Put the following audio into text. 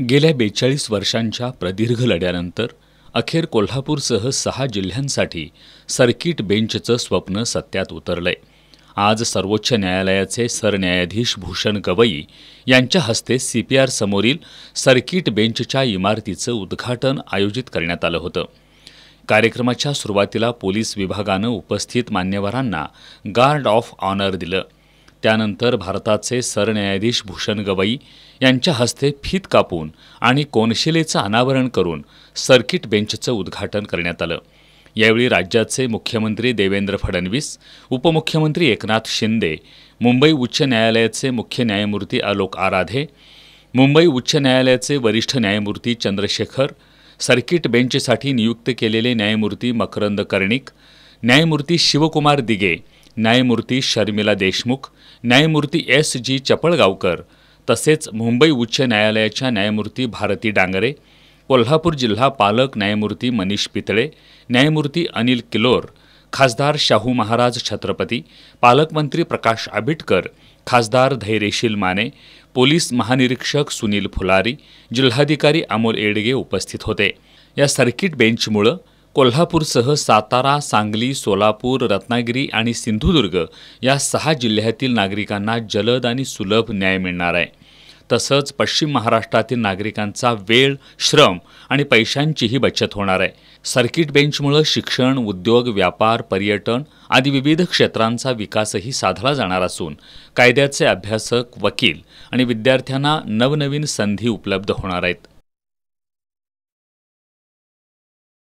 गेल्या 42 वर्षांच्या प्रदीर्घ लढ्यानंतर अखेर कोल्हापूरसह 6 जिल्ह्यांसाठी सर्किट बेंचचं स्वप्न सत्यात उतरलंय। आज सर्वोच्च न्यायालयाचे सरन्यायाधीश भूषण गवई यांच्या हस्ते CPR समोरील सर्किट बेंचच्या इमारतीचं उद्घाटन आयोजित करण्यात आलं होतं। कार्यक्रमाच्या सुरुवातीला पोलीस विभागानं उपस्थित मान्यवरांना गार्ड ऑफ ऑनर दिलं। त्यानंतर भारताचे सरन्यायाधीश भूषण गवई यांच्या हस्ते फीत कापून आणि कोनशिलेचं अनावरण करून सर्किट बेंचचं उद्घाटन करण्यात आलं। यावेळी राज्याचे मुख्यमंत्री देवेंद्र फडणवीस, उपमुख्यमंत्री एकनाथ शिंदे, मुंबई उच्च न्यायालयाचे मुख्य न्यायमूर्ती आलोक आराधे, मुंबई उच्च न्यायालयाचे वरिष्ठ न्यायमूर्ती चंद्रशेखर, सर्किट बेंचसाठी नियुक्त केलेले न्यायमूर्ती मकरंद कर्णिक, न्यायमूर्ती शिवकुमार दिगे, न्यायमूर्ती शर्मिला देशमुख, न्यायमूर्ती S.G. चपळगावकर तसेच मुंबई उच्च न्यायालयाच्या न्यायमूर्ती भारती डांगरे, कोल्हापूर जिल्हा पालक न्यायमूर्ती मनीष पितळे, न्यायमूर्ती अनिल किलोर, खासदार शाहू महाराज छत्रपती, पालकमंत्री प्रकाश आबिटकर, खासदार धैर्यशील माने, पोलीस महानिरीक्षक सुनील फुलारी, जिल्हाधिकारी अमोल एडगे उपस्थित होते। या सर्किट बेंचमुळे कोल्हापूरसह सातारा, सांगली, सोलापूर, रत्नागिरी आणि सिंधुदुर्ग या 6 जिल्ह्यातील नागरिकांना जलद आणि सुलभ न्याय मिळणार आहे। तसंच पश्चिम महाराष्ट्रातील नागरिकांचा वेळ, श्रम आणि पैशांचीही बचत होणार आहे। सर्किट बेंचमुळे शिक्षण, उद्योग, व्यापार, पर्यटन आदी विविध क्षेत्रांचा विकासही साधला जाणार असून कायद्याचे अभ्यासक, वकील आणि विद्यार्थ्यांना नवनवीन संधी उपलब्ध होणार आहेत।